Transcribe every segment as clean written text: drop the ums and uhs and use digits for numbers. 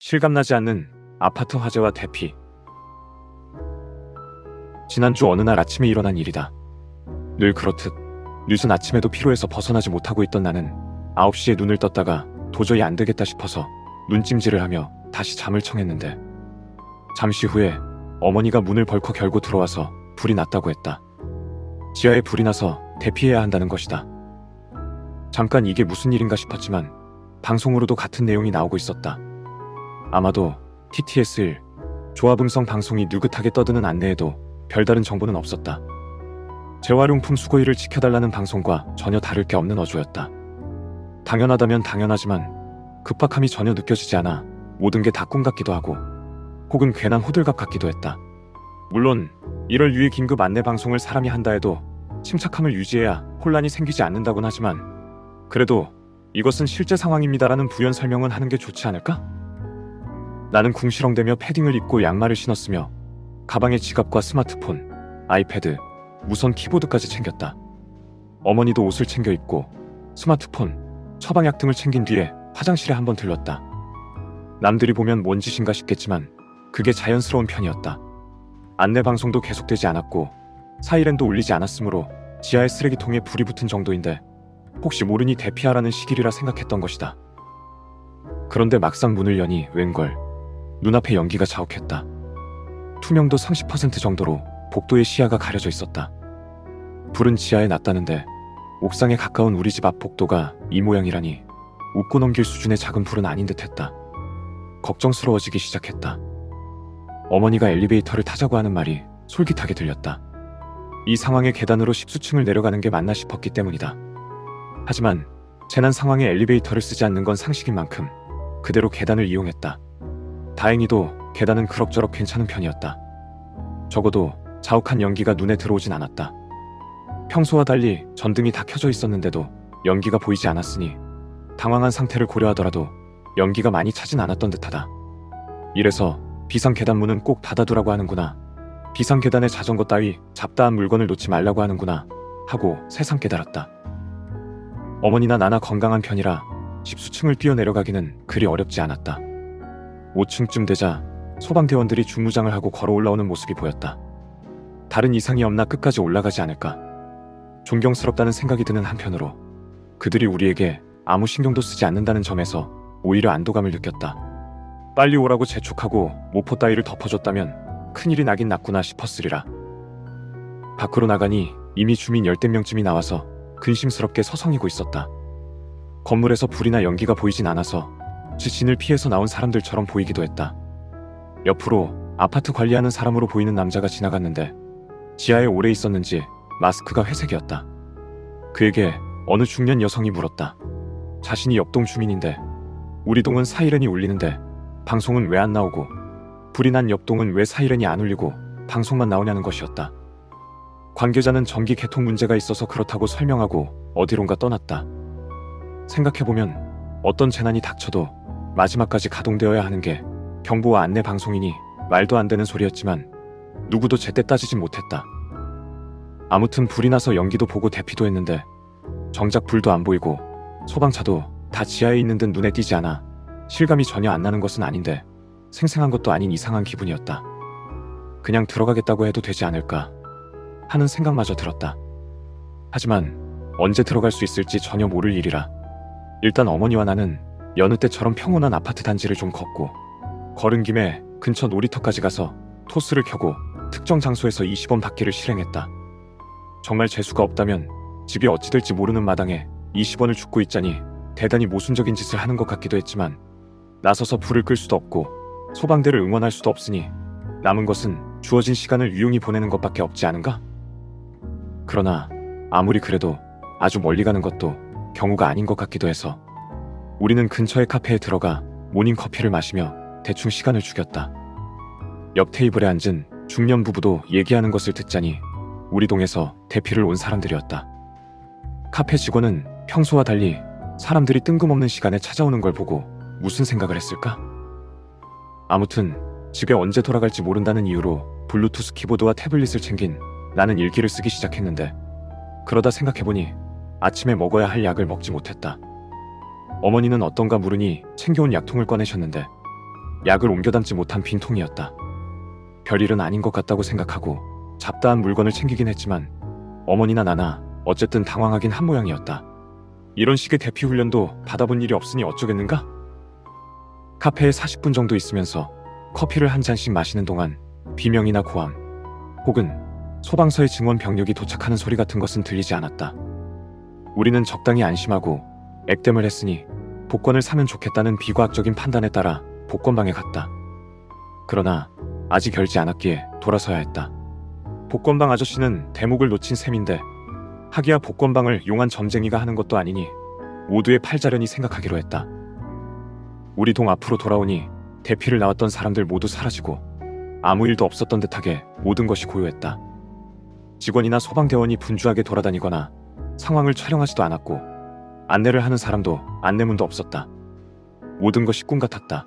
실감나지 않는 아파트 화재와 대피. 지난주 어느 날 아침에 일어난 일이다. 늘 그렇듯 늦은 아침에도 피로해서 벗어나지 못하고 있던 나는 9시에 눈을 떴다가 도저히 안 되겠다 싶어서 눈찜질을 하며 다시 잠을 청했는데, 잠시 후에 어머니가 문을 벌컥 열고 들어와서 불이 났다고 했다. 지하에 불이 나서 대피해야 한다는 것이다. 잠깐 이게 무슨 일인가 싶었지만 방송으로도 같은 내용이 나오고 있었다. 아마도 TTS1 조합음성 방송이 느긋하게 떠드는 안내에도 별다른 정보는 없었다. 재활용품 수거일을 지켜달라는 방송과 전혀 다를 게 없는 어조였다. 당연하다면 당연하지만 급박함이 전혀 느껴지지 않아 모든 게 다 꿈 같기도 하고 혹은 괜한 호들갑 같기도 했다. 물론 1월 유의 긴급 안내 방송을 사람이 한다 해도 침착함을 유지해야 혼란이 생기지 않는다곤 하지만, 그래도 이것은 실제 상황입니다라는 부연 설명은 하는 게 좋지 않을까? 나는 궁시렁대며 패딩을 입고 양말을 신었으며 가방에 지갑과 스마트폰, 아이패드, 무선 키보드까지 챙겼다. 어머니도 옷을 챙겨 입고 스마트폰, 처방약 등을 챙긴 뒤에 화장실에 한번 들렀다. 남들이 보면 뭔 짓인가 싶겠지만 그게 자연스러운 편이었다. 안내 방송도 계속되지 않았고 사이렌도 울리지 않았으므로 지하의 쓰레기통에 불이 붙은 정도인데 혹시 모르니 대피하라는 시길이라 생각했던 것이다. 그런데 막상 문을 여니 웬걸 눈앞에 연기가 자욱했다. 투명도 30% 정도로 복도의 시야가 가려져 있었다. 불은 지하에 났다는데 옥상에 가까운 우리 집 앞 복도가 이 모양이라니 웃고 넘길 수준의 작은 불은 아닌 듯했다. 걱정스러워지기 시작했다. 어머니가 엘리베이터를 타자고 하는 말이 솔깃하게 들렸다. 이 상황에 계단으로 10수층을 내려가는 게 맞나 싶었기 때문이다. 하지만 재난 상황에 엘리베이터를 쓰지 않는 건 상식인 만큼 그대로 계단을 이용했다. 다행히도 계단은 그럭저럭 괜찮은 편이었다. 적어도 자욱한 연기가 눈에 들어오진 않았다. 평소와 달리 전등이 다 켜져 있었는데도 연기가 보이지 않았으니 당황한 상태를 고려하더라도 연기가 많이 차진 않았던 듯하다. 이래서 비상 계단문은 꼭 닫아두라고 하는구나, 비상 계단에 자전거 따위 잡다한 물건을 놓지 말라고 하는구나 하고 새삼 깨달았다. 어머니나 나나 건강한 편이라 10수층을 뛰어내려가기는 그리 어렵지 않았다. 5층쯤 되자 소방대원들이 중무장을 하고 걸어 올라오는 모습이 보였다. 다른 이상이 없나 끝까지 올라가지 않을까, 존경스럽다는 생각이 드는 한편으로 그들이 우리에게 아무 신경도 쓰지 않는다는 점에서 오히려 안도감을 느꼈다. 빨리 오라고 재촉하고 모포 따위를 덮어줬다면 큰일이 나긴 났구나 싶었으리라. 밖으로 나가니 이미 주민 10대 명쯤이 나와서 근심스럽게 서성이고 있었다. 건물에서 불이나 연기가 보이진 않아서 지진을 피해서 나온 사람들처럼 보이기도 했다. 옆으로 아파트 관리하는 사람으로 보이는 남자가 지나갔는데 지하에 오래 있었는지 마스크가 회색이었다. 그에게 어느 중년 여성이 물었다. 자신이 옆동 주민인데 우리 동은 사이렌이 울리는데 방송은 왜 안 나오고 불이 난 옆동은 왜 사이렌이 안 울리고 방송만 나오냐는 것이었다. 관계자는 전기 개통 문제가 있어서 그렇다고 설명하고 어디론가 떠났다. 생각해보면 어떤 재난이 닥쳐도 마지막까지 가동되어야 하는 게 경보와 안내 방송이니 말도 안 되는 소리였지만 누구도 제때 따지진 못했다. 아무튼 불이 나서 연기도 보고 대피도 했는데 정작 불도 안 보이고 소방차도 다 지하에 있는 듯 눈에 띄지 않아 실감이 전혀 안 나는 것은 아닌데 생생한 것도 아닌 이상한 기분이었다. 그냥 들어가겠다고 해도 되지 않을까 하는 생각마저 들었다. 하지만 언제 들어갈 수 있을지 전혀 모를 일이라 일단 어머니와 나는 여느 때처럼 평온한 아파트 단지를 좀 걷고 걸은 김에 근처 놀이터까지 가서 토스를 켜고 특정 장소에서 20원 받기를 실행했다. 정말 재수가 없다면 집이 어찌 될지 모르는 마당에 20원을 줍고 있자니 대단히 모순적인 짓을 하는 것 같기도 했지만 나서서 불을 끌 수도 없고 소방대를 응원할 수도 없으니 남은 것은 주어진 시간을 유용히 보내는 것밖에 없지 않은가? 그러나 아무리 그래도 아주 멀리 가는 것도 경우가 아닌 것 같기도 해서 우리는 근처의 카페에 들어가 모닝커피를 마시며 대충 시간을 죽였다. 옆 테이블에 앉은 중년 부부도 얘기하는 것을 듣자니 우리 동에서 대피를 온 사람들이었다. 카페 직원은 평소와 달리 사람들이 뜬금없는 시간에 찾아오는 걸 보고 무슨 생각을 했을까? 아무튼 집에 언제 돌아갈지 모른다는 이유로 블루투스 키보드와 태블릿을 챙긴 나는 일기를 쓰기 시작했는데, 그러다 생각해보니 아침에 먹어야 할 약을 먹지 못했다. 어머니는 어떤가 물으니 챙겨온 약통을 꺼내셨는데 약을 옮겨 담지 못한 빈통이었다. 별일은 아닌 것 같다고 생각하고 잡다한 물건을 챙기긴 했지만 어머니나 나나 어쨌든 당황하긴 한 모양이었다. 이런 식의 대피 훈련도 받아본 일이 없으니 어쩌겠는가? 카페에 40분 정도 있으면서 커피를 한 잔씩 마시는 동안 비명이나 고함 혹은 소방서의 증원 병력이 도착하는 소리 같은 것은 들리지 않았다. 우리는 적당히 안심하고 액땜을 했으니 복권을 사면 좋겠다는 비과학적인 판단에 따라 복권방에 갔다. 그러나 아직 열지 않았기에 돌아서야 했다. 복권방 아저씨는 대목을 놓친 셈인데 하기야 복권방을 용한 점쟁이가 하는 것도 아니니 모두의 팔자련이 생각하기로 했다. 우리 동 앞으로 돌아오니 대피를 나왔던 사람들 모두 사라지고 아무 일도 없었던 듯하게 모든 것이 고요했다. 직원이나 소방대원이 분주하게 돌아다니거나 상황을 촬영하지도 않았고 안내를 하는 사람도 안내문도 없었다. 모든 것이 꿈 같았다.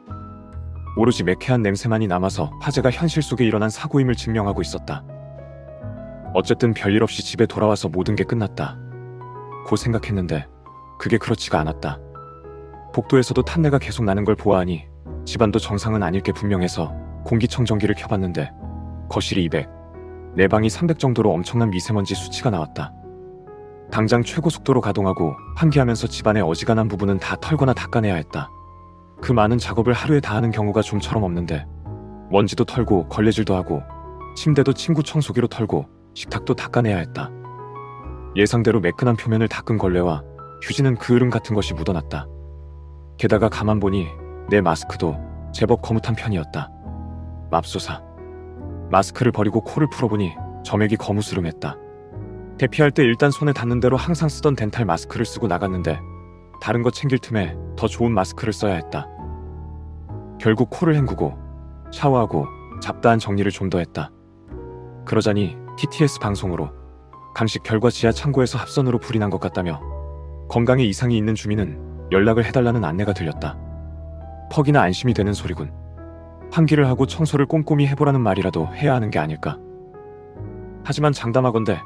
오로지 매캐한 냄새만이 남아서 화재가 현실 속에 일어난 사고임을 증명하고 있었다. 어쨌든 별일 없이 집에 돌아와서 모든 게 끝났다 고 생각했는데 그게 그렇지가 않았다. 복도에서도 탄내가 계속 나는 걸 보아하니 집안도 정상은 아닐 게 분명해서 공기청정기를 켜봤는데 거실이 200, 내 방이 300 정도로 엄청난 미세먼지 수치가 나왔다. 당장 최고 속도로 가동하고 환기하면서 집안의 어지간한 부분은 다 털거나 닦아내야 했다. 그 많은 작업을 하루에 다 하는 경우가 좀처럼 없는데 먼지도 털고 걸레질도 하고 침대도 침구 청소기로 털고 식탁도 닦아내야 했다. 예상대로 매끈한 표면을 닦은 걸레와 휴지는 그을음 같은 것이 묻어났다. 게다가 가만 보니 내 마스크도 제법 거뭇한 편이었다. 맙소사. 마스크를 버리고 코를 풀어보니 점액이 거무스름했다. 대피할 때 일단 손에 닿는 대로 항상 쓰던 덴탈 마스크를 쓰고 나갔는데 다른 거 챙길 틈에 더 좋은 마스크를 써야 했다. 결국 코를 헹구고 샤워하고 잡다한 정리를 좀 더 했다. 그러자니 TTS 방송으로 강식 결과 지하 창고에서 합선으로 불이 난 것 같다며 건강에 이상이 있는 주민은 연락을 해달라는 안내가 들렸다. 퍽이나 안심이 되는 소리군. 환기를 하고 청소를 꼼꼼히 해보라는 말이라도 해야 하는 게 아닐까. 하지만 장담하건대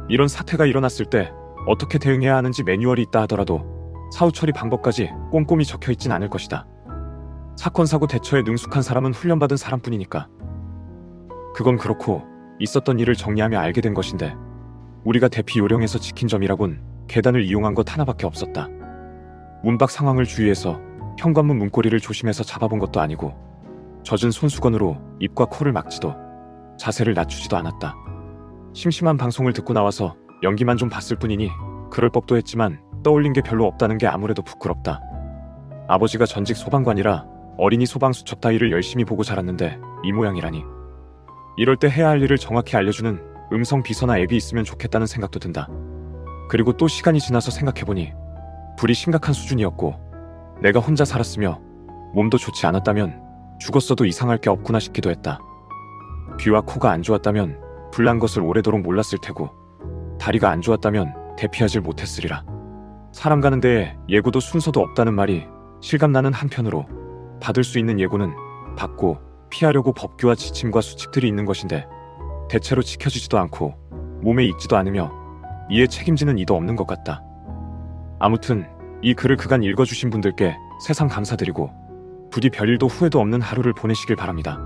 이런 사태가 일어났을 때 어떻게 대응해야 하는지 매뉴얼이 있다 하더라도 사후 처리 방법까지 꼼꼼히 적혀있진 않을 것이다. 사건 사고 대처에 능숙한 사람은 훈련받은 사람뿐이니까. 그건 그렇고 있었던 일을 정리하며 알게 된 것인데 우리가 대피 요령에서 지킨 점이라곤 계단을 이용한 것 하나밖에 없었다. 문 밖 상황을 주의해서 현관문 문고리를 조심해서 잡아본 것도 아니고 젖은 손수건으로 입과 코를 막지도 자세를 낮추지도 않았다. 심심한 방송을 듣고 나와서 연기만 좀 봤을 뿐이니 그럴 법도 했지만 떠올린 게 별로 없다는 게 아무래도 부끄럽다. 아버지가 전직 소방관이라 어린이 소방수첩 따위를 열심히 보고 자랐는데 이 모양이라니. 이럴 때 해야 할 일을 정확히 알려주는 음성 비서나 앱이 있으면 좋겠다는 생각도 든다. 그리고 또 시간이 지나서 생각해보니 불이 심각한 수준이었고 내가 혼자 살았으며 몸도 좋지 않았다면 죽었어도 이상할 게 없구나 싶기도 했다. 귀와 코가 안 좋았다면 불난 것을 오래도록 몰랐을 테고 다리가 안 좋았다면 대피하질 못했으리라. 사람 가는 데에 예고도 순서도 없다는 말이 실감나는 한편으로 받을 수 있는 예고는 받고 피하려고 법규와 지침과 수칙들이 있는 것인데 대체로 지켜지지도 않고 몸에 익지도 않으며 이에 책임지는 이도 없는 것 같다. 아무튼 이 글을 그간 읽어주신 분들께 새삼 감사드리고 부디 별일도 후회도 없는 하루를 보내시길 바랍니다.